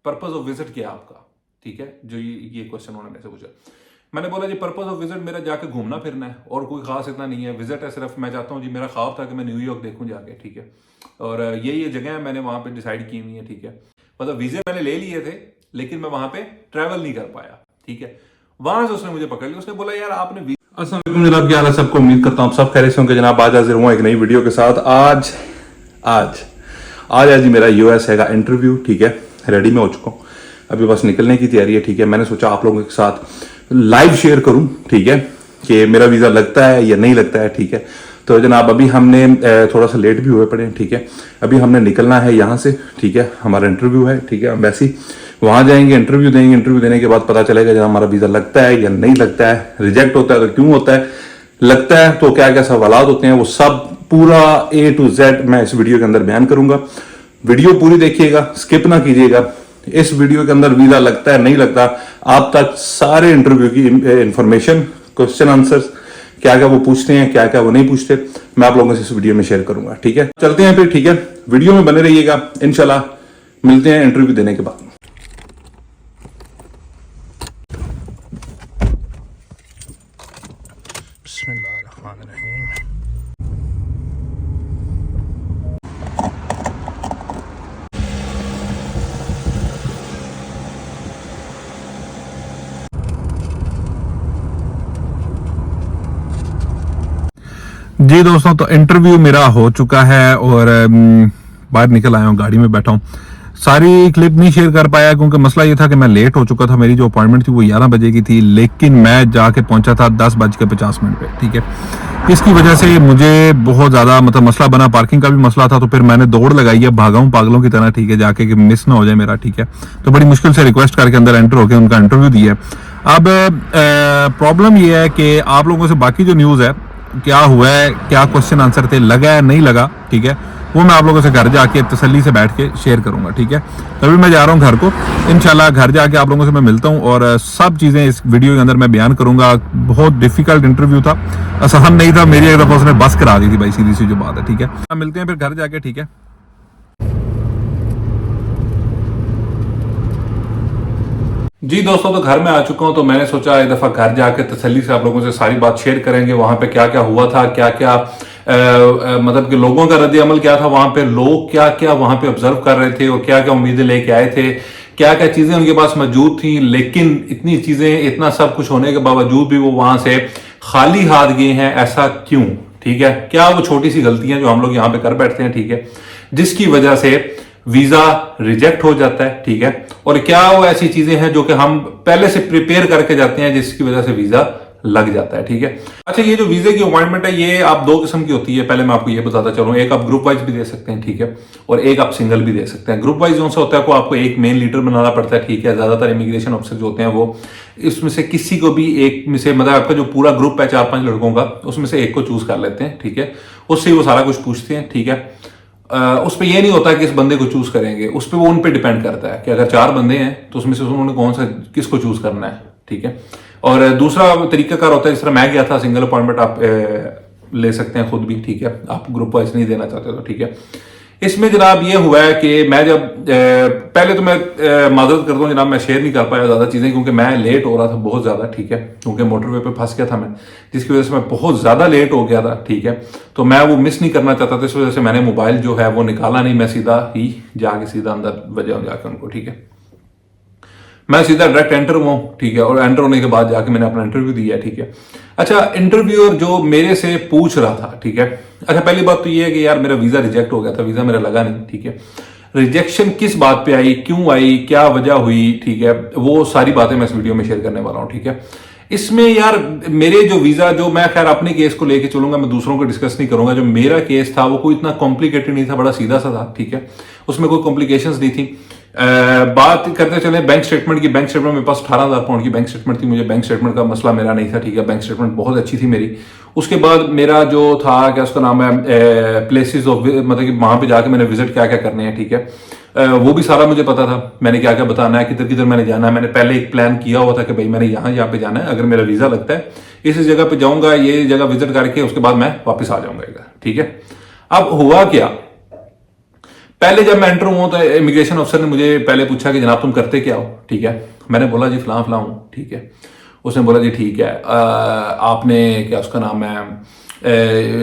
Purpose of visit क्या है आपका, ठीक है, जो ये क्वेश्चन उन्होंने मेरे से पूछा। मैंने बोला जी पर्पज ऑफ विजिट मेरा जाके घूमना फिरना है और कोई खास इतना नहीं है, विजिट है सिर्फ मैं चाहता हूँ जी, मेरा ख्वाब था कि मैं न्यूयॉर्क देखूँ जाके, ठीक है, और ये जगह है मैंने वहाँ पे डिसाइड की हुई है, ठीक है, मतलब वीजे मैंने ले लिए थे लेकिन मैं वहाँ पे ट्रैवल नहीं कर पाया, ठीक है। वहां से उसने मुझे पकड़ लिया, उसने बोला यार आपने अस्सलाम वालेकुम जनाब, क्या हाल है सबको, उम्मीद करता हूँ सब खैरियत से होंगे जनाब। आज हाजिर हुआ एक नई वीडियो के साथ। आज है जी मेरा यूएसए का इंटरव्यू, ठीक है, रेडी में हो चुका हूँ, अभी बस निकलने की तैयारी है, ठीक है। मैंने सोचा आप लोगों के साथ लाइव शेयर करूं, ठीक है, कि मेरा वीज़ा लगता है या नहीं लगता है, ठीक है। तो जनाब अभी हमने थोड़ा सा लेट भी हुए पड़े हैं, ठीक है, अभी हमने निकलना है यहाँ से, ठीक है, हमारा इंटरव्यू है, ठीक है, हम वैसे ही वहाँ जाएंगे, इंटरव्यू देंगे, इंटरव्यू देने के बाद पता चलेगा जब हमारा वीज़ा लगता है या नहीं लगता है, रिजेक्ट होता है तो क्यों होता है, लगता है तो क्या क्या सवालात होते हैं, वो सब पूरा A to Z मैं इस वीडियो के अंदर बयान करूंगा। वीडियो पूरी देखिएगा, स्किप ना कीजिएगा। इस वीडियो के अंदर वीज़ा लगता है नहीं लगता आप तक सारे इंटरव्यू की इंफॉर्मेशन, क्वेश्चन आंसर्स, क्या क्या वो पूछते हैं, क्या क्या वो नहीं पूछते, मैं आप लोगों से इस वीडियो में शेयर करूंगा, ठीक है। चलते हैं फिर, ठीक है, वीडियो में बने रहिएगा, इंशाल्लाह मिलते हैं इंटरव्यू देने के बाद। बिस्मिल्लाहिर्रहमानिर्रहीम। जी दोस्तों, तो इंटरव्यू मेरा हो चुका है और बाहर निकल आया हूँ, गाड़ी में बैठा हूँ। सारी क्लिप नहीं शेयर कर पाया क्योंकि मसला ये था कि मैं लेट हो चुका था, मेरी जो अपॉइंटमेंट थी वो 11 बजे की थी, लेकिन मैं जाके पहुंचा था 10:50 पे, ठीक है। इसकी वजह से मुझे बहुत ज़्यादा मतलब मसला बना, पार्किंग का भी मसला था, तो फिर मैंने दौड़ लगाई है, भागा हूँ पागलों की तरह, ठीक है, जाके कि मिस ना हो जाए मेरा, ठीक है। तो बड़ी मुश्किल से रिक्वेस्ट करके अंदर एंटर होकर उनका इंटरव्यू दिया। अब प्रॉब्लम ये है कि आप लोगों से बाकी जो न्यूज़ है, क्या हुआ है, क्या क्वेश्चन आंसर थे, लगा है नहीं लगा, ठीक है, वो मैं आप लोगों से घर जाके तसल्ली से बैठ के शेयर करूंगा, ठीक है। तभी मैं जा रहा हूँ घर को, इंशाल्लाह घर जाके आप लोगों से मैं मिलता हूँ और सब चीज़ें इस वीडियो के अंदर मैं बयान करूंगा। बहुत डिफिकल्ट इंटरव्यू था, आसान नहीं था, मेरी एक दफ़ा उसने बस करा दी थी भाई, सीधी सी जो बात है, ठीक है। मिलते हैं फिर घर जाके, ठीक है। जी दोस्तों, तो घर में आ चुका हूं, तो मैंने सोचा एक दफा घर जाके तसल्ली से आप लोगों से सारी बात शेयर करेंगे, वहां पे क्या क्या हुआ था, क्या क्या मतलब कि लोगों का रद्द अमल क्या था, वहां पे लोग क्या क्या वहां पे ऑब्जर्व कर रहे थे और क्या क्या उम्मीदें लेके आए थे, क्या क्या चीजें उनके पास मौजूद थी, लेकिन इतनी चीजें, इतना सब कुछ होने के बावजूद भी वो वहां से खाली हाथ गए हैं, ऐसा क्यों, ठीक है। क्या वो छोटी सी गलतियां जो हम लोग यहाँ पे कर बैठते हैं, ठीक है, जिसकी वजह से वीजा रिजेक्ट हो जाता है, ठीक है, और क्या वो ऐसी चीजें हैं जो कि हम पहले से प्रिपेयर करके जाते हैं जिसकी वजह से वीजा लग जाता है, ठीक है। अच्छा, ये जो वीजे की अपॉइंटमेंट है ये आप दो किस्म की होती है, पहले मैं आपको ये बताता चलूं। एक आप ग्रुप वाइज भी दे सकते हैं, ठीक है, और एक आप सिंगल भी दे सकते हैं। ग्रुप वाइज जो सा होता है, आपको एक मेन लीडर बनाना पड़ता है, ठीक है। ज्यादातर इमिग्रेशन ऑफिसर जो होते हैं वो इसमें से किसी को भी एक में से, मतलब आपका जो पूरा ग्रुप है 4-5 लड़कों का, उसमें से एक को चूज कर लेते हैं, ठीक है। उससे वो सारा कुछ पूछते हैं, ठीक है। उस पर यह नहीं होता कि इस बंदे को चूज करेंगे, उस पर वो उन पे डिपेंड करता है कि अगर 4 बंदे हैं तो उसमें से उन्होंने कौन सा किसको चूज करना है, ठीक है। और दूसरा तरीकाकार होता है, जिस तरह मैं गया था, सिंगल अपॉइंटमेंट आप ले सकते हैं खुद भी, ठीक है, आप ग्रुप वाइज नहीं देना चाहते तो, ठीक है। इसमें जनाब ये हुआ है कि मैं जब पहले तो मैं माजरत करता हूँ जनाब, मैं शेयर नहीं कर पाया ज़्यादा चीज़ें क्योंकि मैं लेट हो रहा था बहुत ज़्यादा, ठीक है, क्योंकि मोटरवे पे फंस गया था मैं, जिसकी वजह से मैं बहुत ज़्यादा लेट हो गया था, ठीक है। तो मैं वो मिस नहीं करना चाहता था, इस वजह से मैंने मोबाइल जो है वो निकाला नहीं, मैं सीधा ही जाके सीधा अंदर बजाऊँ जाकर उनको, ठीक है। मैं सीधा डायरेक्ट एंटर हुआ, ठीक है, और एंटर होने के बाद जाके मैंने अपना इंटरव्यू दिया, ठीक है। अच्छा, इंटरव्यूअर जो मेरे से पूछ रहा था, ठीक है। अच्छा, पहली बात तो ये है कि यार मेरा वीजा रिजेक्ट हो गया था, वीजा मेरा लगा नहीं, ठीक है। रिजेक्शन किस बात पे आई, क्यों आई, क्या वजह हुई, ठीक है, वो सारी बातें मैं इस वीडियो में शेयर करने वाला हूं, ठीक है। इसमें यार मेरे जो वीजा, जो मैं खैर अपने केस को लेके चलूंगा, मैं दूसरों को डिस्कस नहीं करूंगा। जो मेरा केस था वो कोई इतना कॉम्प्लिकेटेड नहीं था, बड़ा सीधा सा था, ठीक है, उसमें कोई कॉम्प्लिकेशंस नहीं थी। बात करते चले बैंक स्टेटमेंट की। बैंक स्टेटमेंट मेरे पास 18,000 पाउंड की बैंक स्टेटमेंट थी, मुझे बैंक स्टेटमेंट का मसला मेरा नहीं था, ठीक है, बैंक स्टेटमेंट बहुत अच्छी थी मेरी। उसके बाद मेरा जो था, क्या उसका नाम है, प्लेसेस ऑफ, मतलब कि वहां पे जाके मैंने विजिट क्या क्या करने हैं, ठीक है, वो भी सारा मुझे पता था, मैंने क्या क्या बताना है, किधर किधर मैंने जाना है। मैंने पहले एक प्लान किया हुआ था कि भाई मैंने यहाँ पे जाना है, अगर मेरा वीजा लगता है इस जगह पे जाऊंगा, ये जगह विजिट करके उसके बाद मैं वापस आ जाऊंगा, ठीक है। अब हुआ क्या, पहले जब मैं एंटर हुआ तो इमिग्रेशन अफसर ने मुझे पहले पूछा कि जनाब तुम करते क्या हो, ठीक है। मैंने बोला जी फलां फलां हूँ, ठीक है। उसने बोला जी ठीक है, आपने क्या उसका नाम है,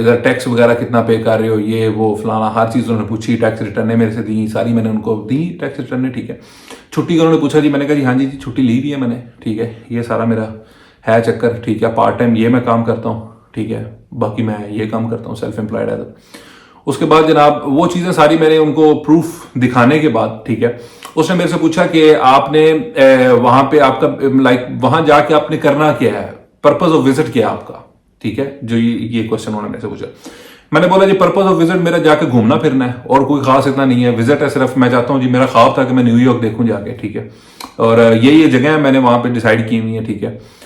इधर टैक्स वगैरह कितना पे कर रहे हो, ये वो फलाना हर चीज़ उन्होंने पूछी। टैक्स रिटर्न मेरे से दी सारी, मैंने उनको दी टैक्स रिटर्न, ठीक है। छुट्टी का उन्होंने पूछा जी, मैंने कहा जी हाँ जी छुट्टी ली भी है मैंने, ठीक है। ये सारा मेरा है चक्कर, ठीक है। पार्ट टाइम ये मैं काम करता हूँ, ठीक है। बाकी मैं ये काम करता हूँ, सेल्फ एम्प्लॉयड है। उसके बाद जनाब वो चीज़ें सारी मैंने उनको प्रूफ दिखाने के बाद, ठीक है, उसने मेरे से पूछा कि आपने वहां पे आपका लाइक वहां जाके आपने करना क्या है, पर्पज ऑफ विजिट क्या है आपका, ठीक है। जो ये क्वेश्चन उन्होंने मेरे से पूछा। मैंने बोला जी पर्पज ऑफ विजिट मेरा जाके घूमना फिरना है और कोई खास इतना नहीं है। विजिट है सिर्फ मैं चाहता हूँ जी, मेरा ख्वाब था कि मैं न्यूयॉर्क देखूं जाके, ठीक है। और ये जगह है मैंने वहां पे डिसाइड की हुई है, ठीक है।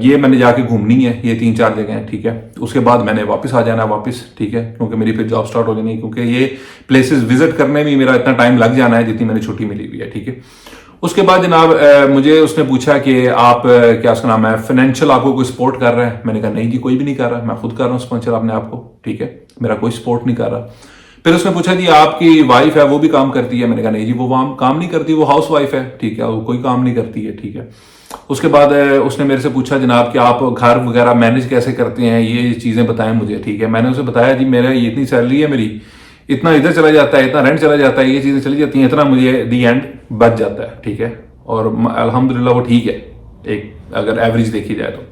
ये मैंने जाके घूमनी है, ये 3-4 जगह हैं, ठीक है। उसके बाद मैंने वापस आ जाना है वापस, ठीक है, क्योंकि मेरी फिर जॉब स्टार्ट हो जानी है, क्योंकि ये प्लेसेस विजिट करने में मेरा इतना टाइम लग जाना है जितनी मैंने छुट्टी मिली हुई है, ठीक है। उसके बाद जनाब मुझे उसने पूछा कि आप क्या उसका नाम है, फाइनेंशियल आपको कोई सपोर्ट कर रहा है। मैंने कहा नहीं जी कोई भी नहीं कर रहा, मैं खुद कर रहा हूँ स्पॉन्सर अपने आप को, ठीक है, मेरा कोई सपोर्ट नहीं कर रहा। फिर उसने पूछा जी आपकी वाइफ है वो भी काम करती है। मैंने कहा नहीं जी वो काम नहीं करती, वो हाउस वाइफ है, ठीक है, वो कोई काम नहीं करती है, ठीक है। उसके बाद उसने मेरे से पूछा जनाब कि आप घर वगैरह मैनेज कैसे करते हैं, ये चीज़ें बताएं मुझे, ठीक है। मैंने उसे बताया जी मेरा ये इतनी सैलरी है मेरी, इतना इधर चला जाता है, इतना रेंट चला जाता है, ये चीज़ें चली जाती हैं, इतना मुझे दी एंड बच जाता है, ठीक है। और अल्हम्दुलिल्लाह वो ठीक है, एक अगर एवरेज देखी जाए तो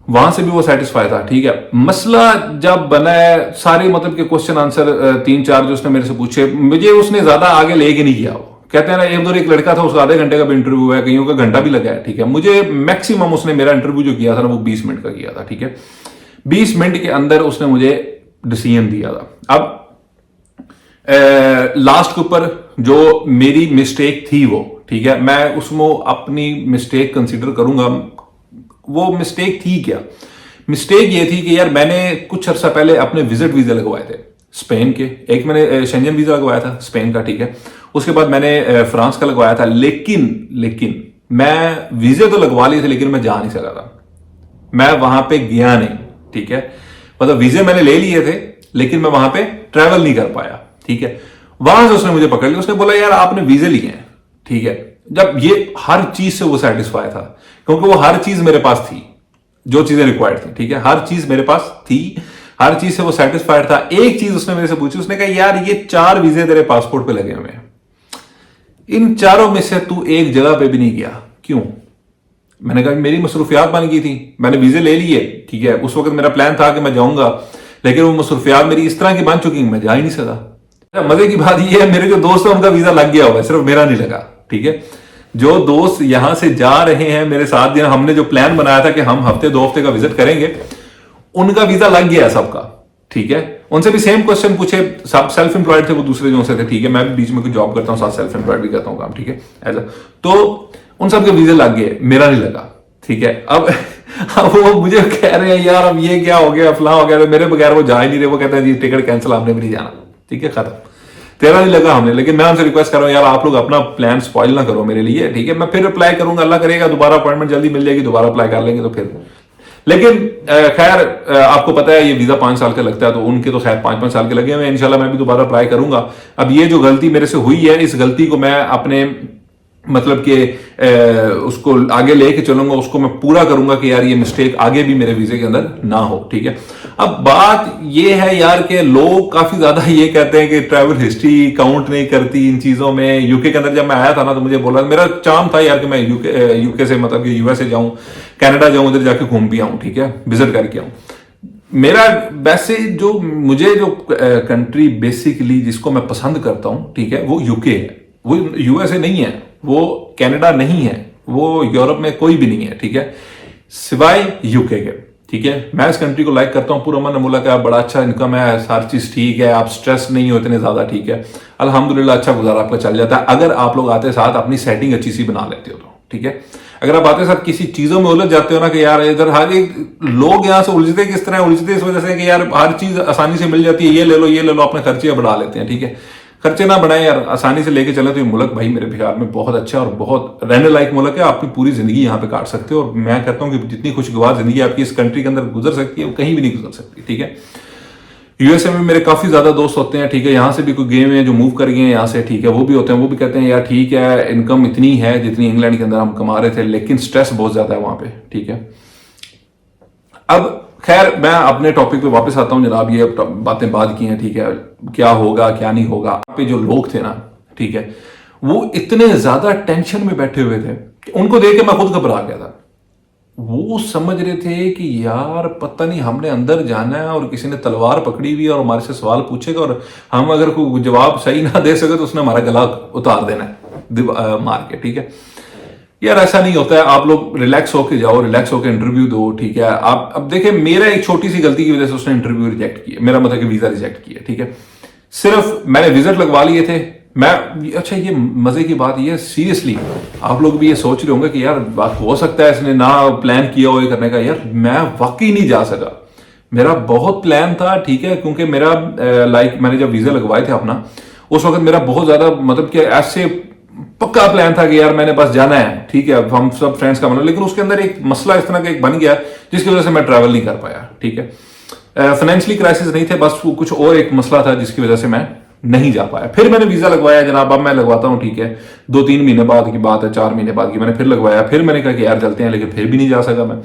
वहां से भी वो सेटिस्फाई था, ठीक है। मसला जब बना है सारे मतलब के क्वेश्चन आंसर 3-4 जो उसने मेरे से पूछे, मुझे उसने ज्यादा आगे लेके नहीं किया। वो कहते हैं ना एक दो एक लड़का था उसका आधे घंटे का भी इंटरव्यू है, कईयों का घंटा भी लगा है, ठीक है। मुझे मैक्सिमम उसने मेरा इंटरव्यू जो किया था ना वो 20 मिनट का किया था, ठीक है। 20 मिनट के अंदर उसने मुझे डिसीजन दिया था। अब लास्ट के ऊपर जो मेरी मिस्टेक थी वो, ठीक है, मैं उसमें अपनी मिस्टेक कंसिडर करूंगा। वो मिस्टेक थी क्या? मिस्टेक ये थी कि यार मैंने कुछ अर्सा पहले अपने विजिट वीजा लगवाए थे स्पेन के। एक मैंने शेंजन वीजा लगवाया था स्पेन का, ठीक है। उसके बाद मैंने फ्रांस का लगवाया था, लेकिन मैं वीजे तो लगवा लिए थे लेकिन मैं जा नहीं सका था, मैं वहां पे गया नहीं, ठीक है। मतलब वीजे मैंने ले लिए थे लेकिन मैं वहां पे ट्रैवल नहीं कर पाया, ठीक है। वहां से उसने मुझे पकड़ लिया, उसने बोला यार आपने वीजे लिए हैं, ठीक है। जब ये हर चीज से वो सेटिस्फाई था क्योंकि वो हर चीज मेरे पास थी, जो चीजें रिक्वायर्ड थी, ठीक है, हर चीज मेरे पास थी, हर चीज से वो सेटिस्फाइड था। एक चीज उसने मेरे से पूछी, उसने कहा यार ये 4 वीजे तेरे पासपोर्ट पे लगे हुए हैं, इन चारों में से तू एक जगह पे भी नहीं गया, क्यों? मैंने कहा मेरी मसरूफियात बन गई थी, मैंने वीजे ले लिए, ठीक है। उस वक्त मेरा प्लान था कि मैं जाऊंगा, लेकिन वो मसरूफियात मेरी इस तरह की बन चुकी मैं जा ही नहीं सका। मजे की बात यह है मेरे जो दोस्त हैं उनका वीजा लग गया हुआ है, सिर्फ मेरा नहीं लगा, ठीक है। जो दोस्त यहां से जा रहे हैं मेरे साथ, दिन हमने जो प्लान बनाया था कि हम हफ्ते 2 हफ्ते का विजिट करेंगे, उनका वीजा लग गया सबका, ठीक है। उनसे भी सेम क्वेश्चन पूछे, सब सेल्फ एम्प्लॉयड थे वो दूसरे जो से थे, ठीक है। मैं भी बीच में कोई जॉब करता हूँ, साथ सेल्फ एम्प्लॉयड भी करता हूँ काम, ठीक है, ऐसा। तो उन सबके वीजे लग गए, मेरा नहीं लगा, ठीक है। अब वो मुझे कह रहे हैं यार अब ये क्या हो गया, फलां हो गया, मेरे बगैर वो जा ही नहीं रहे। वो कहते हैं जी टिकट कैंसिल, आपने भी नहीं जाना, ठीक है, खत्म, तेरा नहीं लगा हमने। लेकिन मैं उनसे रिक्वेस्ट कर रहा हूं यार आप लोग अपना प्लान स्पॉइल ना करो मेरे लिए, ठीक है। मैं फिर अप्लाई करूंगा, अल्लाह करेगा दोबारा अपॉइंटमेंट जल्दी मिल जाएगी, दोबारा अप्लाई कर लेंगे तो फिर। लेकिन खैर आपको पता है ये वीजा 5 साल का लगता है, तो उनके तो खैर 5-5 साल के लगे हुए हैं। इंशाल्लाह मैं भी दोबारा अप्लाई करूंगा। अब ये जो गलती मेरे से हुई है, इस गलती को मैं अपने मतलब कि उसको आगे लेके चलूंगा, उसको मैं पूरा करूंगा कि यार ये मिस्टेक आगे भी मेरे वीजे के अंदर ना हो, ठीक है। अब बात ये है यार कि लोग काफी ज्यादा ये कहते हैं कि ट्रैवल हिस्ट्री काउंट नहीं करती इन चीजों में। यूके के अंदर जब मैं आया था ना तो मुझे बोला, मेरा चाम था यार कि मैं यूके से मतलब कि यूएसए जाऊं, कनाडा जाऊं, उधर जाके घूम भी आऊं, ठीक है, विजिट करके आऊं। मेरा वैसे जो मुझे जो कंट्री बेसिकली जिसको मैं पसंद करता हूं, ठीक है, वो यूके है, वो यूएसए नहीं है, वो कनाडा नहीं है, वो यूरोप में कोई भी नहीं है, ठीक है, सिवाय यूके के, ठीक है। मैं इस कंट्री को लाइक करता हूँ, पूरा मन बोला कि आप बड़ा अच्छा इनकम है, हर चीज ठीक है, आप स्ट्रेस नहीं हो इतने ज्यादा, ठीक है, अल्हम्दुलिल्लाह अच्छा गुजारा आपका चल जाता है। अगर आप लोग आते साथ अपनी सेटिंग अच्छी सी बना लेते हो तो, ठीक है। अगर आप आते साथ किसी चीजों में उलझ जाते हो ना कि यार इधर हर एक लोग यहाँ से उलझते किस तरह उलझते, इस वजह से कि यार हर चीज आसानी से मिल जाती है, ये ले लो ये ले लो, अपने खर्चे बढ़ा लेते हैं, ठीक है। खर्चे ना बढ़ाएं यार, आसानी से लेके चले तो ये मुल्क भाई मेरे बिहार में बहुत अच्छा और बहुत रहने लायक मुल्क है। आपकी पूरी जिंदगी यहाँ पे काट सकते हो, और मैं कहता हूँ कि जितनी खुशगवार जिंदगी आपकी इस कंट्री के अंदर गुजर सकती है वो कहीं भी नहीं गुजर सकती, ठीक है। यूएसए में मेरे काफी ज्यादा दोस्त होते हैं, ठीक है, यहाँ से भी कोई गए हुए हैं जो मूव कर गए हैं यहाँ से, ठीक है, वो भी होते हैं, वो भी कहते हैं यार ठीक है इनकम इतनी है जितनी इंग्लैंड के अंदर हम कमा रहे थे, लेकिन स्ट्रेस बहुत ज्यादा है वहां पे, ठीक है। अब खैर मैं अपने टॉपिक पे वापस आता हूं जनाब, ये बातें बात की हैं, ठीक है, क्या होगा क्या नहीं होगा। पे जो लोग थे ना, ठीक है, वो इतने ज्यादा टेंशन में बैठे हुए थे कि उनको देख के मैं खुद घबरा गया था। वो समझ रहे थे कि यार पता नहीं हमने अंदर जाना है और किसी ने तलवार पकड़ी हुई है और हमारे से सवाल पूछेगा और हम अगर कोई जवाब सही ना दे सके तो उसने हमारा गला उतार देना है मार के, ठीक है। यार ऐसा नहीं होता है, आप लोग रिलैक्स होके जाओ, रिलैक्स होके इंटरव्यू दो, ठीक है। आप अब देखें, मेरा एक छोटी सी गलती की वजह से उसने इंटरव्यू रिजेक्ट किया, मेरा मतलब कि वीजा रिजेक्ट किया, ठीक है। सिर्फ मैंने विजिट लगवा लिए थे मैं। अच्छा ये मजे की बात ये, सीरियसली आप लोग भी ये सोच रहे होंगे कि यार बात हो सकता है इसने ना प्लान किया हो ये करने का। यार मैं वाकई नहीं जा सका, मेरा बहुत प्लान था, ठीक है, क्योंकि मेरा मैंने जब वीजा लगवाए थे अपना, उस वक्त मेरा बहुत ज्यादा मतलब कि ऐसे पक्का प्लान था कि यार मैंने बस जाना है, ठीक है, हम सब फ्रेंड्स का मतलब। लेकिन उसके अंदर एक मसला इस तरह का एक बन गया जिसकी वजह से मैं ट्रैवल नहीं कर पाया, ठीक है। फाइनेंशियली क्राइसिस नहीं थे, बस कुछ और एक मसला था जिसकी वजह से मैं नहीं जा पाया। फिर मैंने वीजा लगवाया जनाब, अब मैं लगवाता हूँ, ठीक है, 2-3 महीने बाद की बात है, 4 महीने बाद की, मैंने फिर लगवाया। फिर मैंने कहा कि यार चलते हैं, लेकिन फिर भी नहीं जा सका मैं,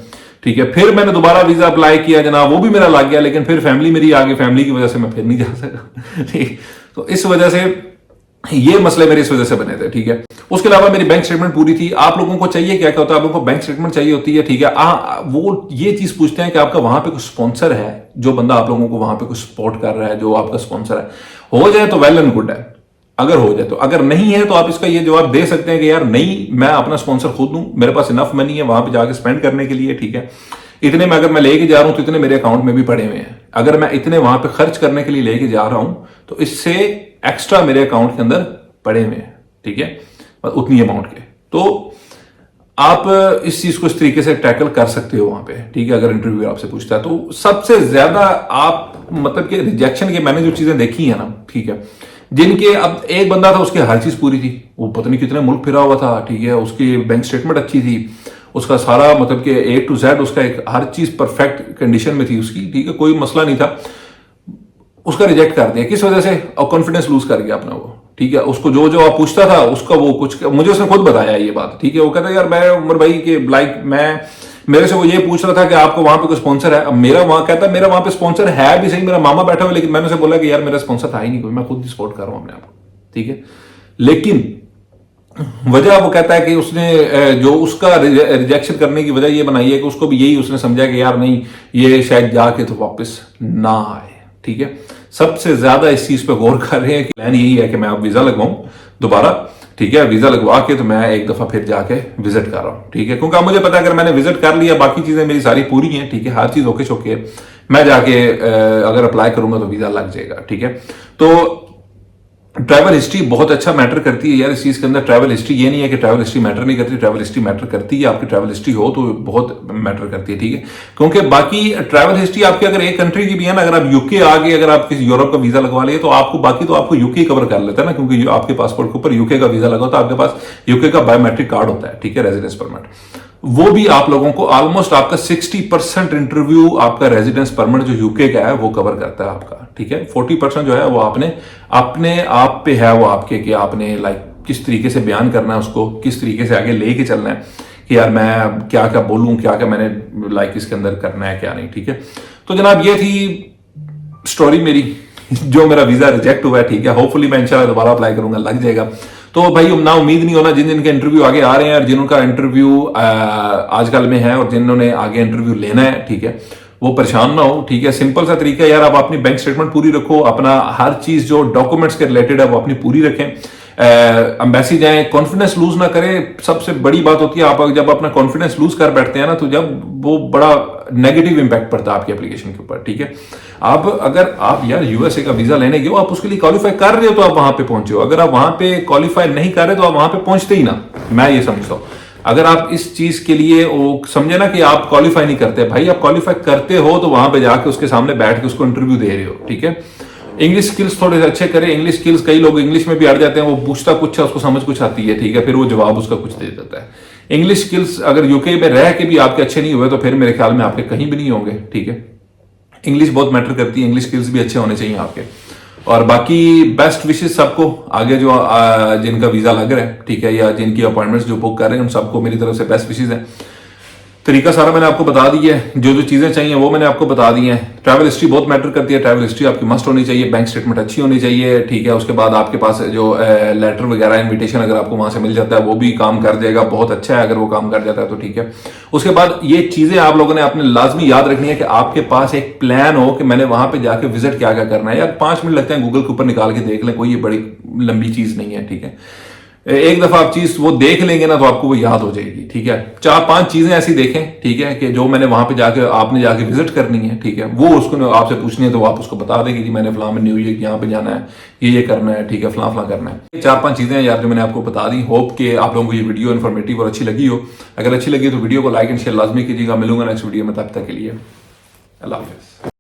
ठीक है। फिर मैंने दोबारा वीजा अप्लाई किया जनाब, वो भी मेरा लग गया, लेकिन फिर फैमिली मेरी आ गई, फैमिली की वजह से मैं फिर नहीं जा सका, ठीक। तो इस वजह से ये मसले मेरे इस वजह से बने थे, ठीक है। उसके अलावा मेरी बैंक स्टेटमेंट पूरी थी। आप लोगों को चाहिए क्या क्या होता है, आप लोगों को बैंक स्टेटमेंट चाहिए होती है, ठीक है। वो ये चीज पूछते हैं कि आपका वहां पे कुछ स्पॉन्सर है, जो बंदा आप लोगों को वहां पे कुछ सपोर्ट कर रहा है, जो आपका स्पॉन्सर है, हो जाए तो वेल एंड गुड है, अगर हो जाए तो। अगर नहीं है तो आप इसका ये जवाब दे सकते हैं कि यार नहीं, मैं अपना स्पॉन्सर खुद हूं, मेरे पास इनफ मनी है वहां पे जाके स्पेंड करने के लिए, ठीक है। इतने में अगर मैं लेके जा रहा हूं तो इतने मेरे अकाउंट में भी पड़े हुए हैं। अगर मैं इतने वहां पे खर्च करने के लिए लेके जा रहा हूं तो इससे एक्स्ट्रा मेरे अकाउंट के अंदर पड़े हुए हैं, ठीक है, उतनी अमाउंट के। तो आप इस चीज को इस तरीके से टैकल कर सकते हो वहां पे, ठीक है। अगर इंटरव्यू आपसे पूछता है तो सबसे ज्यादा आप मतलब कि रिजेक्शन के मैंने जो चीजें देखी है ना, ठीक है, जिनके अब एक बंदा था उसकी हर चीज पूरी थी, वो पता नहीं कितने मुल्क फिरा हुआ था, ठीक है, उसकी बैंक स्टेटमेंट अच्छी थी, उसका सारा मतलब कि A to Z उसका एक हर चीज परफेक्ट कंडीशन में थी उसकी, ठीक है, कोई मसला नहीं था। उसका रिजेक्ट कर दिया किस वजह से, और कॉन्फिडेंस लूज कर गया अपना वो, ठीक है। उसको जो जो आप पूछता था उसका वो कुछ, मुझे उसने खुद बताया ये बात, ठीक है। वो कहता यार मैं उमर भाई के लाइक मैं, मेरे से वो ये पूछ रहा था कि आपको वहां पे कोई स्पॉन्सर है। अब मेरा वहां कहता मेरा वहां पे स्पॉन्सर है भी सही, मेरा मामा बैठा हुआ, लेकिन मैंने उसे बोला कि यार मेरा स्पॉन्सर था ही नहीं कोई, मैं खुद ही सपोर्ट कर रहा हूं अपने आप को, ठीक है। लेकिन वजह वो कहता है कि उसने जो उसका रिजेक्शन करने की वजह ये बनाई है कि उसको भी यही उसने समझा कि यार नहीं, ये शायद जाके तो वापस ना आए, ठीक है। सबसे ज्यादा इस चीज पे गौर कर रहे हैं कि प्लान यही है कि मैं अब वीजा लगवाऊं दोबारा, ठीक है, वीजा लगवा के तो मैं एक दफा फिर जाके विजिट कर रहा हूं, ठीक है। क्योंकि मुझे पता है अगर मैंने विजिट कर लिया, बाकी चीजें मेरी सारी पूरी हैं, ठीक है, हर चीज ओके शोके है, मैं जाके अगर अप्लाई करूंगा तो वीजा लग जाएगा, ठीक है। तो ट्रैवल हिस्ट्री बहुत अच्छा मैटर करती है यार इस चीज के अंदर। ट्रैवल हिस्ट्री ये नहीं है कि ट्रैवल हिस्ट्री मैटर नहीं करती, ट्रैवल हिस्ट्री मैटर करती है। आपकी ट्रैवल हिस्ट्री हो तो बहुत मैटर करती है, ठीक है। क्योंकि बाकी ट्रैवल हिस्ट्री आपकी अगर एक कंट्री की भी है ना, अगर आप यूके आ गए, अगर आप किसी यूरोप का वीजा लगवा लिए तो आपको बाकी तो आपको यूके कवर कर लेता है ना, क्योंकि आपके पासपोर्ट के ऊपर यूके का वीजा लगा होता है, आपके पास यूके का बायोमेट्रिक कार्ड होता है, ठीक है, रेजिडेंस परमिट। वो भी आप लोगों को ऑलमोस्ट आपका 60% इंटरव्यू आपका रेजिडेंस परमिट जो यूके का है वो कवर करता है आपका, ठीक है। 40% जो है वो आपने अपने आप पे है, वो आपके कि आपने लाइक किस तरीके से बयान करना है उसको, किस तरीके से आगे लेके चलना है कि यार मैं क्या क्या बोलूं, क्या क्या मैंने लाइक इसके अंदर करना है, क्या नहीं, ठीक है। तो जनाब ये थी स्टोरी मेरी जो मेरा वीजा रिजेक्ट हुआ है, ठीक है। होपफुली मैं इंशाल्लाह दोबारा अप्लाई करूंगा, लग जाएगा। तो भाई ना उम्मीद नहीं होना, जिन जिनके इंटरव्यू आगे आ रहे हैं और जिनका इंटरव्यू आजकल में है और जिन्होंने आगे इंटरव्यू लेना है, ठीक है, वो परेशान ना हो, ठीक है। सिंपल सा तरीका है यार, आप अपनी बैंक स्टेटमेंट पूरी रखो, अपना हर चीज जो डॉक्यूमेंट्स के रिलेटेड है वो अपनी पूरी रखें। एम्बेसी जाएं, कॉन्फिडेंस लूज ना करें। सबसे बड़ी बात होती है आप जब अपना कॉन्फिडेंस लूज कर बैठते हैं ना, तो जब वो बड़ा नेगेटिव इंपैक्ट पड़ता है आपकी एप्लीकेशन के ऊपर, ठीक है। अब अगर आप यार यूएसए का वीजा लेने गए हो, आप उसके लिए क्वालिफाई कर रहे हो तो आप वहां पे पहुंचे हो। अगर आप वहां पे क्वालिफाई नहीं कर रहे तो आप वहां पे पहुंचते ही ना, मैं ये समझता हूं। अगर आप इस चीज के लिए वो समझे ना कि आप क्वालिफाई नहीं करते, भाई आप क्वालिफाई करते हो तो वहां पे जाके उसके सामने बैठ के उसको इंटरव्यू दे रहे हो, ठीक है। इंग्लिश स्किल्स थोड़े से अच्छे करें। इंग्लिश स्किल्स कई लोग इंग्लिश में भी अड़ जाते हैं, वो पूछता कुछ है उसको समझ कुछ आती है, ठीक है, फिर वो जवाब उसका कुछ दे देता है। इंग्लिश स्किल्स अगर यूके में रह के भी आपके अच्छे नहीं हुए तो फिर मेरे ख्याल में आपके कहीं भी नहीं होंगे, ठीक है। इंग्लिश बहुत मैटर करती है, इंग्लिश स्किल्स भी अच्छे होने चाहिए आपके। और बाकी बेस्ट विशेष सबको आगे जो जिनका वीजा लग रहा है, ठीक है, या जिनकी अपॉइंटमेंट्स जो बुक कर रहे हैं, उन सबको मेरी तरफ से बेस्ट विशेष है। तरीका सारा मैंने आपको बता दिया है, जो जो चीजें चाहिए वो मैंने आपको बता दी हैं। ट्रैवल हिस्ट्री बहुत मैटर करती है, ट्रैवल हिस्ट्री आपकी मस्ट होनी चाहिए, बैंक स्टेटमेंट अच्छी होनी चाहिए, ठीक है। उसके बाद आपके पास जो लेटर वगैरह इनविटेशन अगर आपको वहां से मिल जाता है वो भी काम कर जाएगा, बहुत अच्छा है अगर वो काम कर जाता है तो, ठीक है। उसके बाद ये चीजें आप लोगों ने अपने लाजमी याद रखनी है कि आपके पास एक प्लान हो कि मैंने वहां पर जाके विजिट क्या क्या करना है। यार 5 मिनट लगते हैं, गूगल के ऊपर निकाल के देख लें, कोई ये बड़ी लंबी चीज नहीं है, ठीक है। एक दफा आप चीज वो देख लेंगे ना तो आपको वो याद हो जाएगी, ठीक है। 4-5 चीजें ऐसी देखें, ठीक है, कि जो मैंने वहां पे जाके आपने जाके विजिट करनी है, ठीक है, वो उसको आपसे पूछनी है तो आप उसको बता देंगे कि मैंने फलां में न्यू ईयर यहाँ पे जाना है, ये करना है, ठीक है, फलां करना है। 4-5 चीजें यार जो मैंने आपको बता दी। होप कि आप लोगों को ये वीडियो इन्फॉर्मेटिव और अच्छी लगी हो। अगर अच्छी लगी तो वीडियो को लाइक एंड शेयर लाजमी कीजिएगा। मिलूंगा नेक्स्ट वीडियो में, तब तक के लिए अल्लाह हाफिज़।